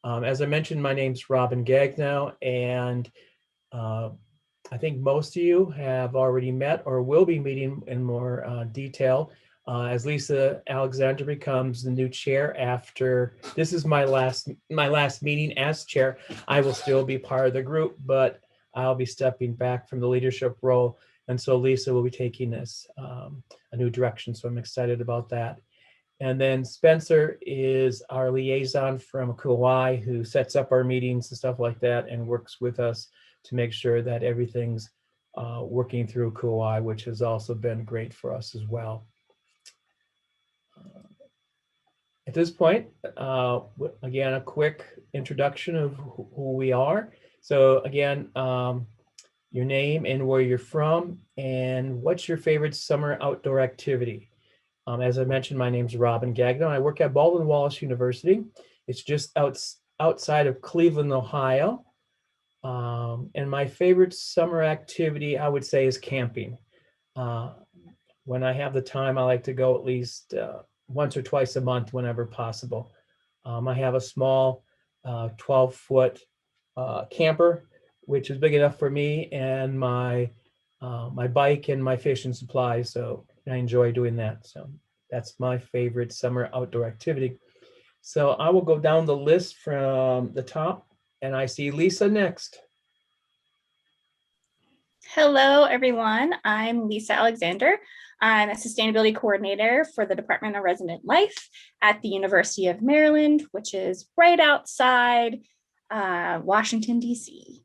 As I mentioned, my name's Robin Gagnow, and I think most of you have already met or will be meeting in more detail as Lisa Alexander becomes the new chair after this is my last meeting as chair. I will still be part of the group, but I'll be stepping back from the leadership role, and so Lisa will be taking this a new direction. So I'm excited about that. And then Spencer is our liaison from ACUHO-I, who sets up our meetings and stuff like that and works with us to make sure that everything's working through ACUHO-I, which has also been great for us as well. At this point, again, a quick introduction of who we are. So again, your name and where you're from, and what's your favorite summer outdoor activity? As I mentioned, my name's Robin Gagnon. I work at Baldwin Wallace University. It's just outside of Cleveland, Ohio. And my favorite summer activity, I would say, is camping. When I have the time, I like to go at least once or twice a month whenever possible. I have a small 12-foot camper, which is big enough for me and my bike and my fishing supplies. So I enjoy doing that. So that's my favorite summer outdoor activity. So I will go down the list from the top, and I see Lisa next. Hello, everyone. I'm Lisa Alexander. I'm a sustainability coordinator for the Department of Resident Life at the University of Maryland, which is right outside Washington, D.C.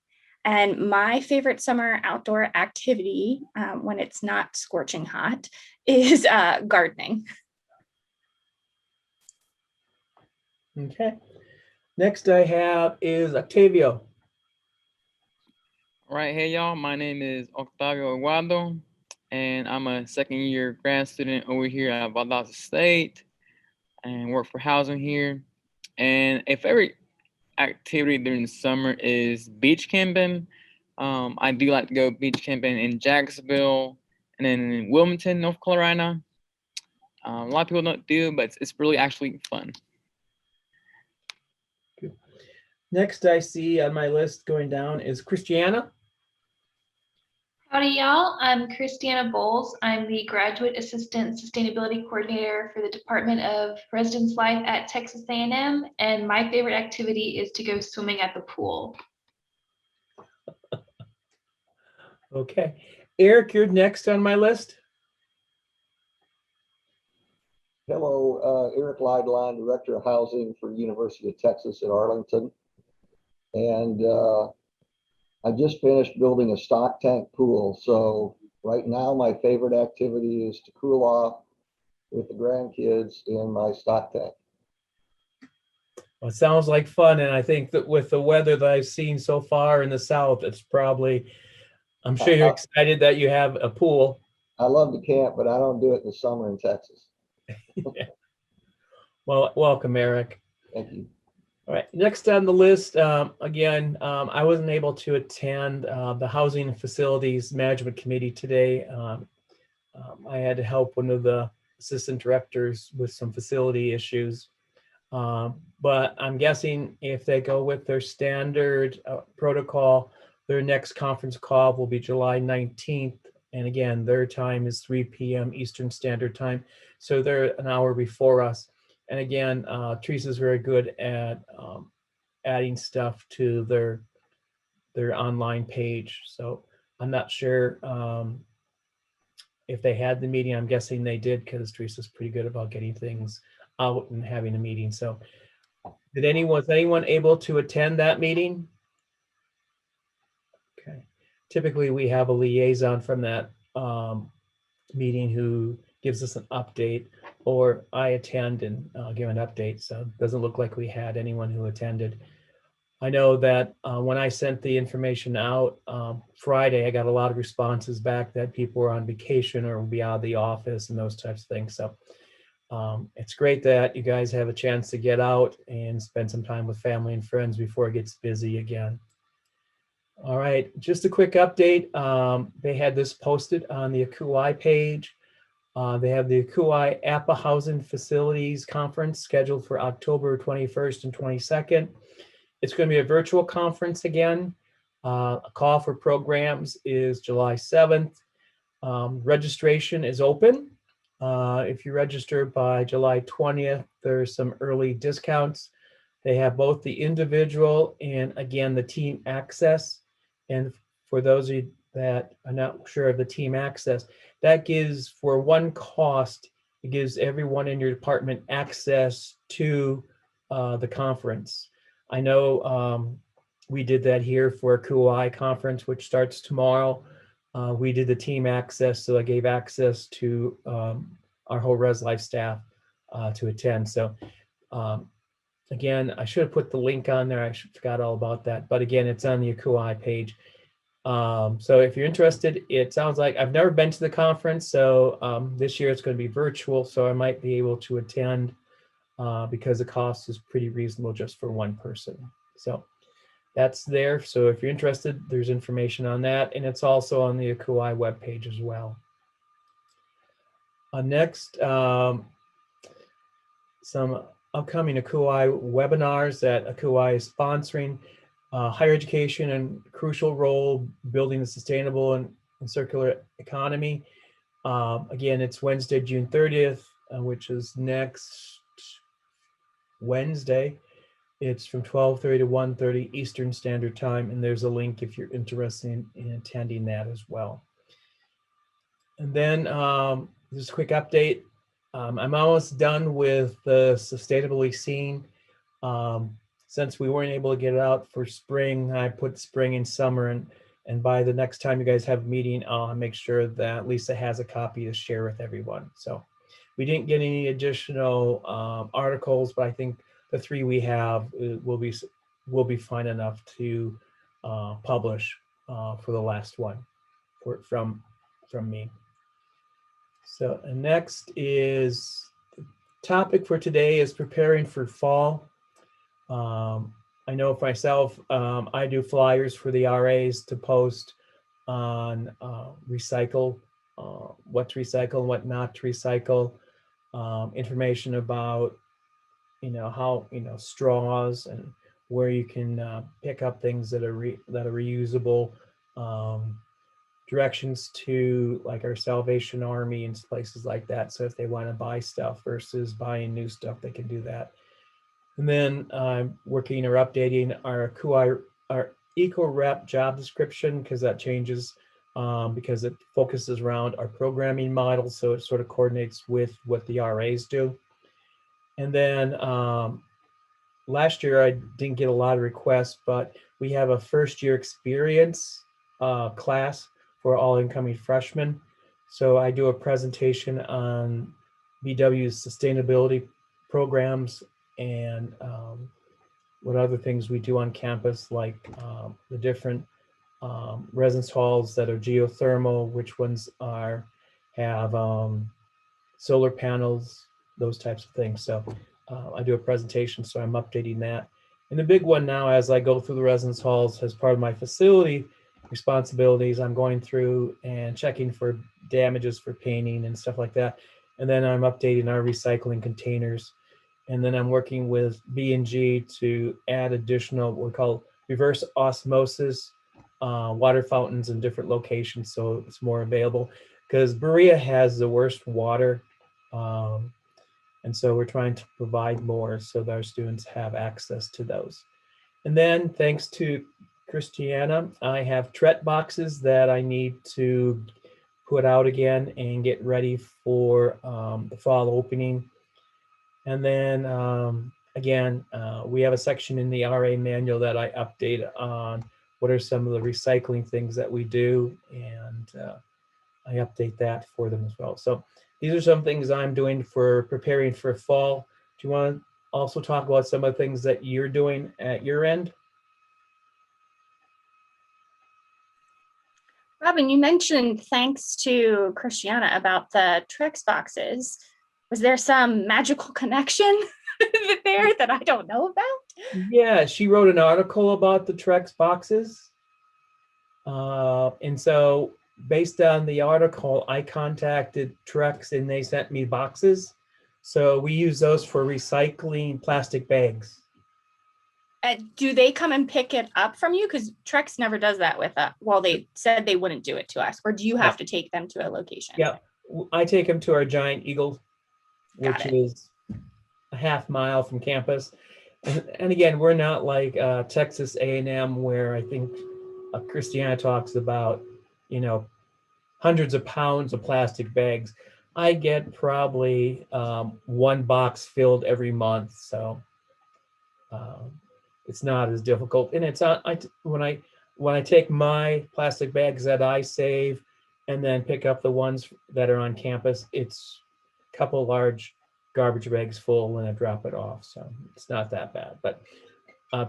And my favorite summer outdoor activity, when it's not scorching hot, is gardening. Okay. Next I have is Octavio. All right, hey y'all, my name is Octavio Aguado, and I'm a second-year grad student over here at Valdosta State and work for housing here. And a favorite activity during the summer is beach camping. I do like to go beach camping in Jacksonville and then in Wilmington, North Carolina. A lot of people don't do, but it's really actually fun. Good. Next I see on my list going down is Christiana. Howdy, y'all. I'm Christiana Bowles. I'm the Graduate Assistant Sustainability Coordinator for the Department of Residence Life at Texas A&M, and my favorite activity is to go swimming at the pool. Okay. Eric, you're next on my list. Hello, Eric Lideline, Director of Housing for University of Texas at Arlington. And I just finished building a stock tank pool. So right now, my favorite activity is to cool off with the grandkids in my stock tank. Well, it sounds like fun. And I think that with the weather that I've seen so far in the South, it's probably, I'm sure you're excited that you have a pool. I love to camp, but I don't do it in the summer in Texas. Yeah. Well, welcome, Eric. Thank you. All right, next on the list, again, I wasn't able to attend the Housing and Facilities Management Committee today. I had to help one of the assistant directors with some facility issues. But I'm guessing if they go with their standard protocol, their next conference call will be July 19th. And again, their time is 3 p.m. Eastern Standard Time. So they're an hour before us. And again, Teresa's very good at adding stuff to their online page. So I'm not sure if they had the meeting. I'm guessing they did because Teresa's pretty good about getting things out and having a meeting. So was anyone able to attend that meeting? Okay. Typically we have a liaison from that meeting who gives us an update, or I attend and give an update. So it doesn't look like we had anyone who attended. I know that when I sent the information out Friday, I got a lot of responses back that people were on vacation or would be out of the office and those types of things. So it's great that you guys have a chance to get out and spend some time with family and friends before it gets busy again. All right, just a quick update. They had this posted on the ACUHO-I page. They have the ACUHO-I APA Housing Facilities Conference scheduled for October 21st and 22nd. it's going to be a virtual conference again. A call for programs is July 7th. Registration is open. If you register by July 20th, there's some early discounts. They have both the individual and, again, the team access. And for those of you that are not sure of the team access, that gives, for one cost, it gives everyone in your department access to the conference. I know we did that here for ACUHO-I conference, which starts tomorrow. We did the team access, so I gave access to our whole Res Life staff to attend. So again, I should have put the link on there. I forgot all about that. But again, it's on the ACUHO-I page. So if you're interested, it sounds like I've never been to the conference. So this year it's going to be virtual. So I might be able to attend because the cost is pretty reasonable just for one person. So that's there. So if you're interested, there's information on that. And it's also on the ACUHO-I webpage as well. Next, some upcoming ACUHO-I webinars that ACUHO-I is sponsoring. Higher education and crucial role building a sustainable and circular economy. Again, it's Wednesday, June 30th, which is next Wednesday. It's from 12:30 to 1:30 Eastern Standard Time, and there's a link if you're interested in attending that as well. And then just a quick update. I'm almost done with the sustainability scene. Since we weren't able to get it out for spring, I put spring and summer, and by the next time you guys have a meeting, I'll make sure that Lisa has a copy to share with everyone. So we didn't get any additional articles, but I think the 3 we have will be fine enough to publish for the last one from me. So next is the topic for today is preparing for fall. I know for myself, I do flyers for the RAs to post on recycle, what to recycle and what not to recycle, information about, how, straws and where you can pick up things that are reusable, directions to like our Salvation Army and places like that. So if they want to buy stuff versus buying new stuff, they can do that. And then I'm working or updating our ACUHO-I, our eco-rep job description, because that changes because it focuses around our programming model. So it sort of coordinates with what the RAs do. And then last year I didn't get a lot of requests, but we have a first year experience class for all incoming freshmen. So I do a presentation on BW's sustainability programs and what other things we do on campus, like the different residence halls that are geothermal, which ones have solar panels, those types of things. So I do a presentation, so I'm updating that. And the big one now, as I go through the residence halls as part of my facility responsibilities, I'm going through and checking for damages for painting and stuff like that. And then I'm updating our recycling containers. And then I'm working with B&G to add additional what we call reverse osmosis water fountains in different locations, so it's more available. Because Berea has the worst water, and so we're trying to provide more so that our students have access to those. And then thanks to Christiana, I have Tret boxes that I need to put out again and get ready for the fall opening. And then again, we have a section in the RA manual that I update on what are some of the recycling things that we do, and I update that for them as well. So these are some things I'm doing for preparing for fall. Do you want to also talk about some of the things that you're doing at your end? Robin, you mentioned thanks to Christiana about the Trex boxes. Was there some magical connection there that I don't know about? Yeah, she wrote an article about the Trex boxes. And so based on the article, I contacted Trex and they sent me boxes. So we use those for recycling plastic bags. Do they come and pick it up from you? Because Trex never does that with us. Well, they said they wouldn't do it to us. Or do you have to take them to a location? Yeah, I take them to our Giant Eagle, Got which it. is a half mile from campus. And again, we're not like Texas A&M, where I think Christiana talks about, you know, hundreds of pounds of plastic bags. I get probably one box filled every month, so it's not as difficult. And it's not, when I take my plastic bags that I save and then pick up the ones that are on campus, it's a couple large garbage bags full when I drop it off. So it's not that bad. But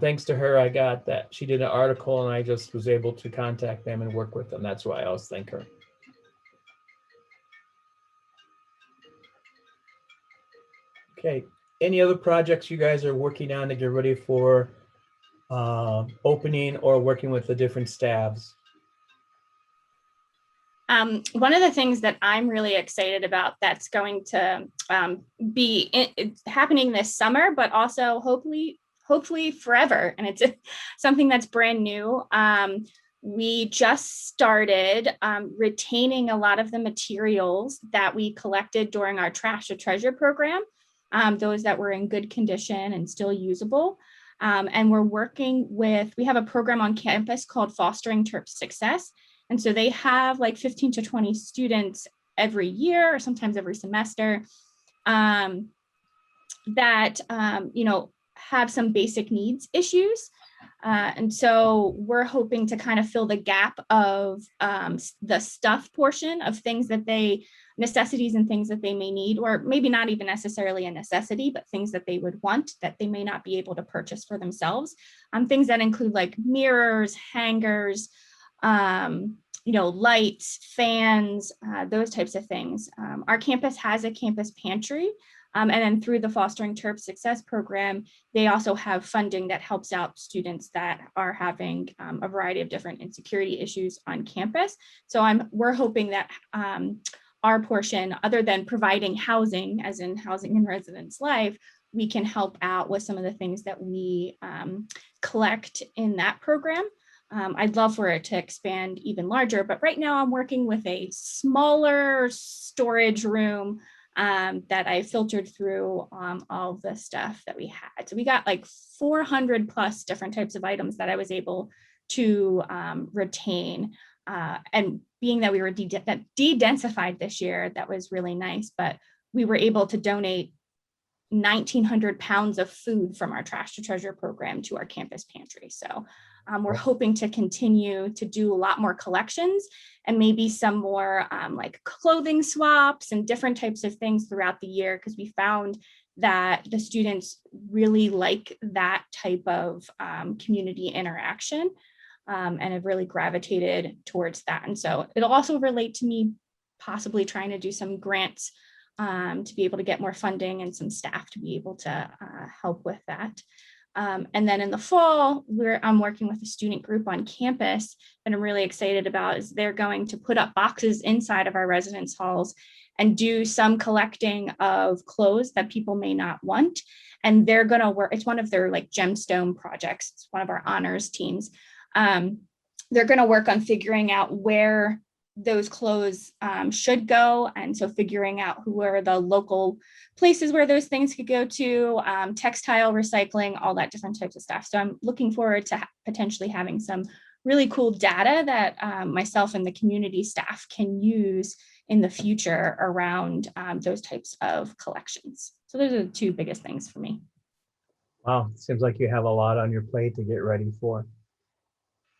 thanks to her, I got that. She did an article and I just was able to contact them and work with them. That's why I always thank her. Okay. Any other projects you guys are working on to get ready for opening or working with the different staffs? One of the things that I'm really excited about that's going to be happening this summer, but also hopefully forever, and it's something that's brand new. We just started retaining a lot of the materials that we collected during our Trash to Treasure program, those that were in good condition and still usable. And we're working with, we have a program on campus called Fostering Terp Success. And so they have like 15 to 20 students every year or sometimes every semester that, you know, have some basic needs issues. And so we're hoping to kind of fill the gap of the stuff portion of things that necessities and things that they may need, or maybe not even necessarily a necessity, but things that they would want that they may not be able to purchase for themselves. Things that include like mirrors, hangers, you know, lights, fans, those types of things. Our campus has a campus pantry. And then through the Fostering Terp Success program, they also have funding that helps out students that are having a variety of different insecurity issues on campus. So we're hoping that our portion, other than providing housing, as in housing and residence life, we can help out with some of the things that we collect in that program. I'd love for it to expand even larger, but right now I'm working with a smaller storage room that I filtered through all the stuff that we had. So we got like 400 plus different types of items that I was able to retain. And being that we were de-densified this year, that was really nice, but we were able to donate 1,900 pounds of food from our Trash to Treasure program to our campus pantry. So we're hoping to continue to do a lot more collections and maybe some more like clothing swaps and different types of things throughout the year, because we found that the students really like that type of community interaction and have really gravitated towards that. And so it'll also relate to me possibly trying to do some grants to be able to get more funding and some staff to be able to help with that. And then in the fall, I'm working with a student group on campus that I'm really excited about. Is they're going to put up boxes inside of our residence halls and do some collecting of clothes that people may not want. And they're going to work, it's one of their like gemstone projects. It's one of our honors teams. They're going to work on figuring out where those clothes should go. And so figuring out who are the local places where those things could go to, textile recycling, all that different types of stuff. So I'm looking forward to potentially having some really cool data that myself and the community staff can use in the future around those types of collections. So those are the two biggest things for me. Wow, seems like you have a lot on your plate to get ready for.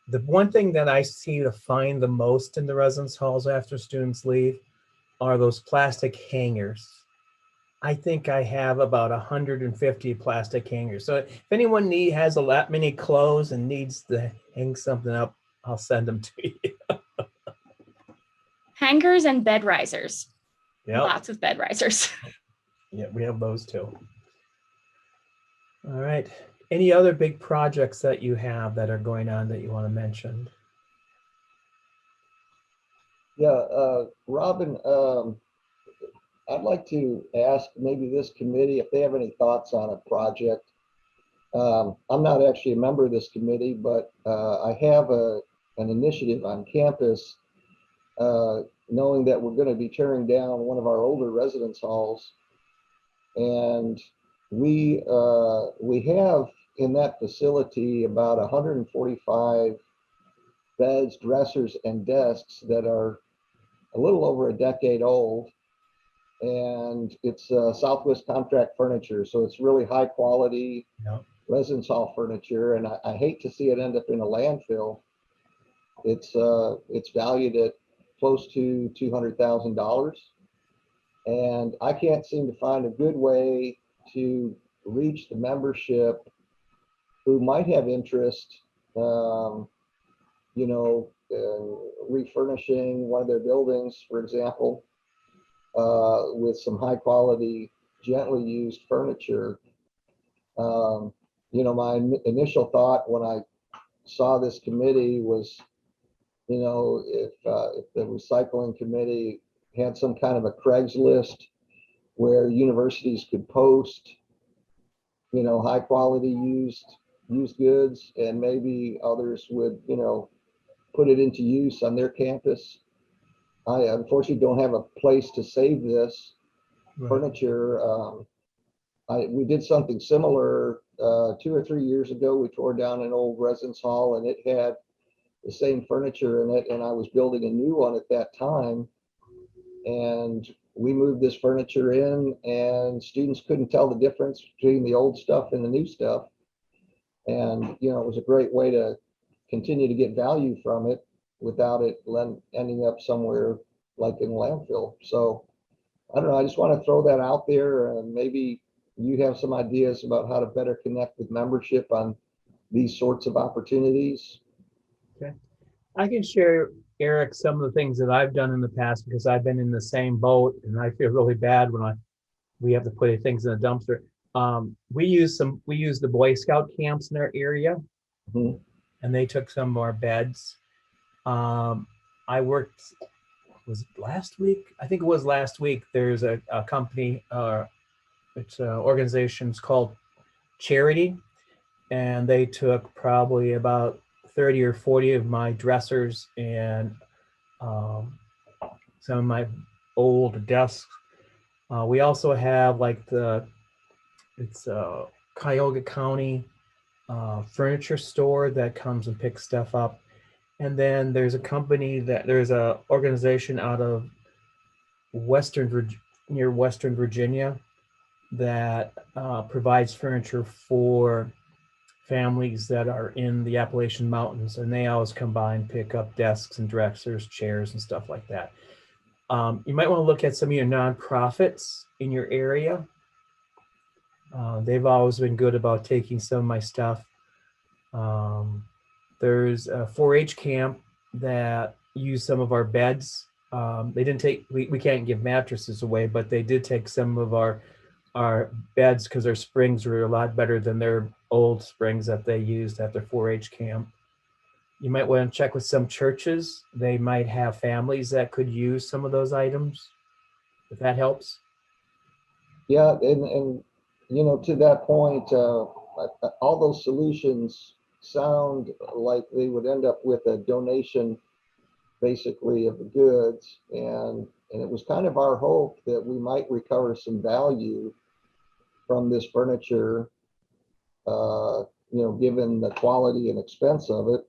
The one thing that I see to find the most in the residence halls after students leave are those plastic hangers. I think I have about 150 plastic hangers. So if anyone has a lot many clothes and needs to hang something up, I'll send them to you. Hangers and bed risers. Yep. Lots of bed risers. Yeah, we have those too. All right. Any other big projects that you have that are going on that you want to mention? Yeah, Robin, I'd like to ask maybe this committee if they have any thoughts on a project I'm not actually a member of this committee, but I have an initiative on campus, knowing that we're going to be tearing down one of our older residence halls, and we have in that facility about 145 beds, dressers, and desks that are a little over a decade old, and it's Southwest Contract Furniture, so it's really high quality residence hall furniture, and I hate to see it end up in a landfill. It's valued at close to $200,000, and I can't seem to find a good way to reach the membership who might have interest, refurnishing one of their buildings, for example, with some high quality, gently used furniture. My initial thought when I saw this committee was, if the recycling committee had some kind of a Craigslist where universities could post, high quality used goods, and maybe others would, put it into use on their campus. I unfortunately don't have a place to save this furniture. We did something similar 2 or 3 years ago. We tore down an old residence hall, and it had the same furniture in it, and I was building a new one at that time. And we moved this furniture in, and students couldn't tell the difference between the old stuff and the new stuff. And, it was a great way to continue to get value from it without it ending up somewhere like in landfill. So I don't know, I just want to throw that out there, and maybe you have some ideas about how to better connect with membership on these sorts of opportunities. Okay. I can share, Eric, some of the things that I've done in the past, because I've been in the same boat, and I feel really bad when we have to put things in a dumpster. We use the Boy Scout camps in our area, and they took some of our beds. I worked, was it last week? I think it was last week. There's a company, it's organization's called Charity, and they took probably about 30 or 40 of my dressers and some of my old desks. We also have it's a Cuyahoga County furniture store that comes and picks stuff up. And then there's a organization out of near Western Virginia that provides furniture for families that are in the Appalachian Mountains, and they always come by and pick up desks and dressers, chairs, and stuff like that. You might want to look at some of your nonprofits in your area. They've always been good about taking some of my stuff. There's a 4-H camp that used some of our beds. They didn't take, we can't give mattresses away, but they did take some of our beds because our springs were a lot better than their old springs that they used at their 4-H camp. You might want to check with some churches. They might have families that could use some of those items, if that helps. Yeah, and to that point, all those solutions sound like they would end up with a donation, basically, of the goods, and it was kind of our hope that we might recover some value from this furniture, given the quality and expense of it.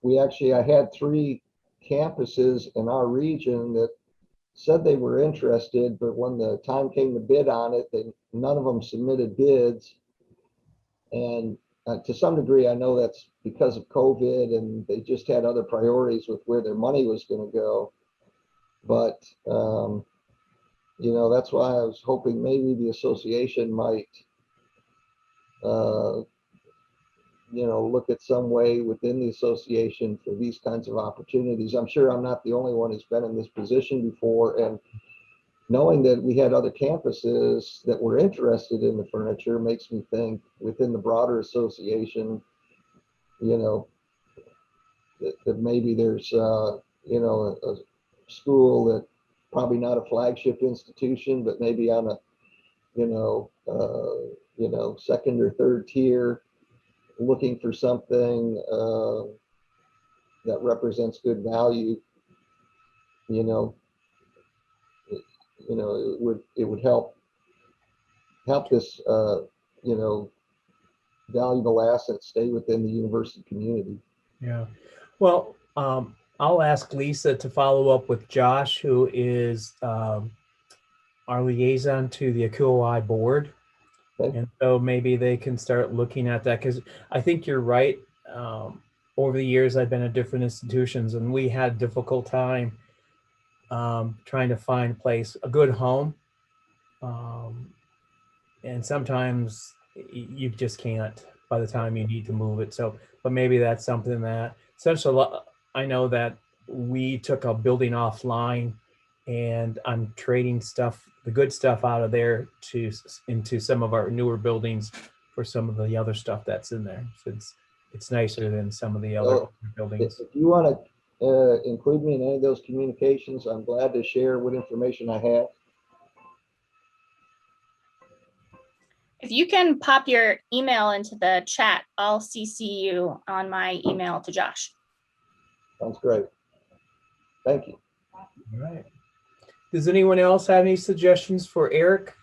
I had 3 campuses in our region that said they were interested, but when the time came to bid on it, none of them submitted bids. And to some degree, I know that's because of COVID, and they just had other priorities with where their money was going to go. But, that's why I was hoping maybe the association might, look at some way within the association for these kinds of opportunities. I'm sure I'm not the only one who's been in this position before, and knowing that we had other campuses that were interested in the furniture makes me think within the broader association, that maybe there's, a school that probably not a flagship institution, but maybe on a, second or third tier, looking for something that represents good value, it would help this, valuable asset stay within the university community. Yeah. Well, I'll ask Lisa to follow up with Josh, who is our liaison to the ACUHO-I board. Okay. And so maybe they can start looking at that, because I think you're right. Over the years, I've been at different institutions, and we had a difficult time trying to find a good home. And sometimes you just can't by the time you need to move it. So, but maybe that's something that, essentially, I know that we took a building offline, and I'm trading the good stuff out of there into some of our newer buildings for some of the other stuff that's in there. So it's nicer than some of the other buildings. If you want to include me in any of those communications, I'm glad to share what information I have. If you can pop your email into the chat, I'll CC you on my email to Josh. Sounds great. Thank you. All right. Does anyone else have any suggestions for Eric?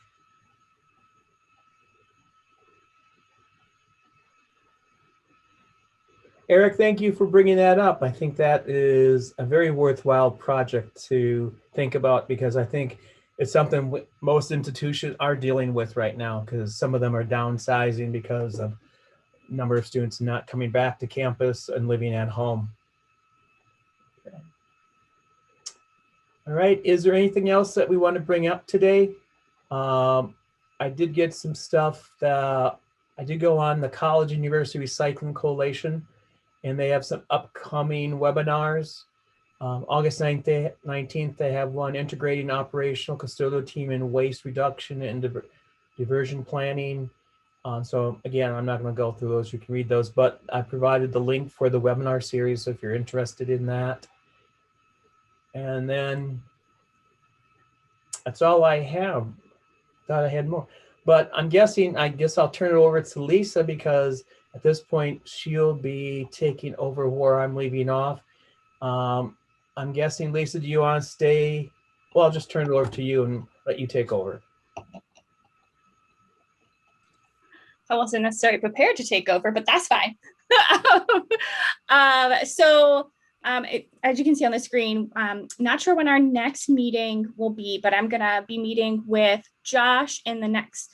Eric, thank you for bringing that up. I think that is a very worthwhile project to think about, because I think it's something most institutions are dealing with right now, because some of them are downsizing because of a number of students not coming back to campus and living at home. Okay. All right, is there anything else that we want to bring up today? I did get some stuff that I did go on the College and University Recycling Coalition, and they have some upcoming webinars. August 19th, they have one, integrating operational custodial team in waste reduction and diversion planning. So again, I'm not going to go through those. You can read those, but I provided the link for the webinar series, so if you're interested in that. And then that's all I have. Thought I had more, but I guess I'll turn it over to Lisa, because at this point she'll be taking over where I'm leaving off. I'm guessing, Lisa, do you want to stay? Well, I'll just turn it over to you and let you take over. I wasn't necessarily prepared to take over, but that's fine. As you can see on the screen, not sure when our next meeting will be, but I'm gonna be meeting with Josh in the next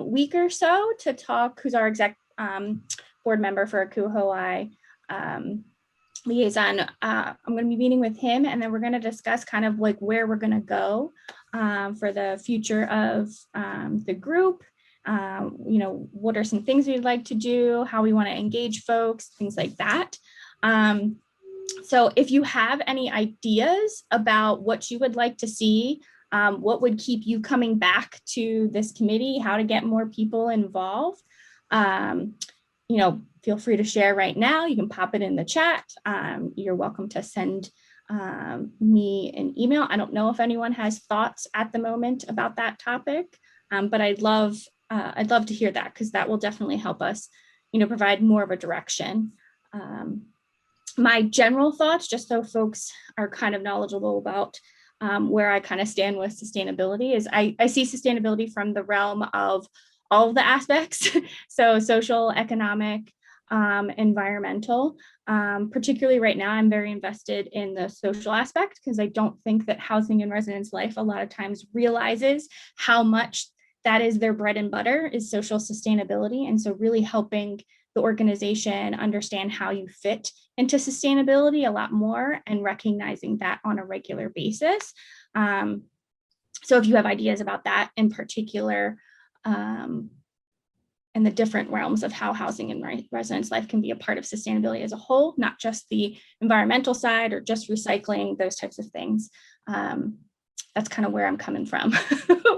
week or so to talk, who's our exec board member for ACUHO-I liaison. I'm going to be meeting with him, and then we're going to discuss kind of like where we're going to go for the future of the group. What are some things we'd like to do, how we want to engage folks, things like that. So if you have any ideas about what you would like to see, what would keep you coming back to this committee, how to get more people involved, feel free to share right now. You can pop it in the chat. You're welcome to send me an email. I don't know if anyone has thoughts at the moment about that topic, but I'd love to hear that, because that will definitely help us, provide more of a direction. My general thoughts, just so folks are kind of knowledgeable about where I kind of stand with sustainability, is I see sustainability from the realm of all of the aspects. So social, economic, environmental. Particularly right now, I'm very invested in the social aspect, because I don't think that housing and residence life a lot of times realizes how much that is their bread and butter, is social sustainability. And so really helping the organization understand how you fit into sustainability a lot more, and recognizing that on a regular basis. So if you have ideas about that in particular, and the different realms of how housing and residence life can be a part of sustainability as a whole, not just the environmental side or just recycling, those types of things. That's kind of where I'm coming from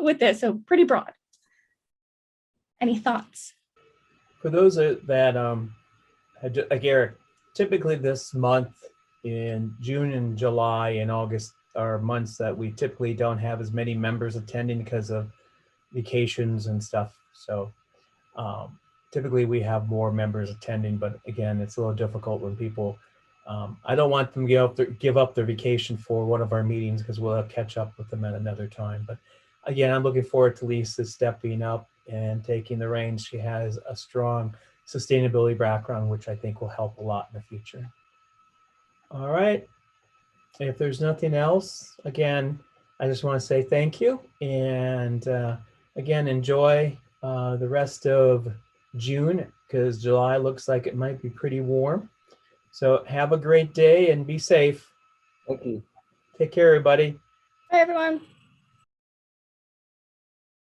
with this, so pretty broad. Any thoughts? For those that, like Eric, typically this month in June and July and August are months that we typically don't have as many members attending because of vacations and stuff. So Typically we have more members attending, but again, it's a little difficult when people, I don't want them to give up their vacation for one of our meetings because we'll catch up with them at another time. But again, I'm looking forward to Lisa stepping up and taking the reins. She has a strong sustainability background, which I think will help a lot in the future. All right. If there's nothing else, again, I just want to say thank you. And again, enjoy the rest of June, because July looks like it might be pretty warm. So have a great day and be safe. Thank you. Take care, everybody. Bye, everyone.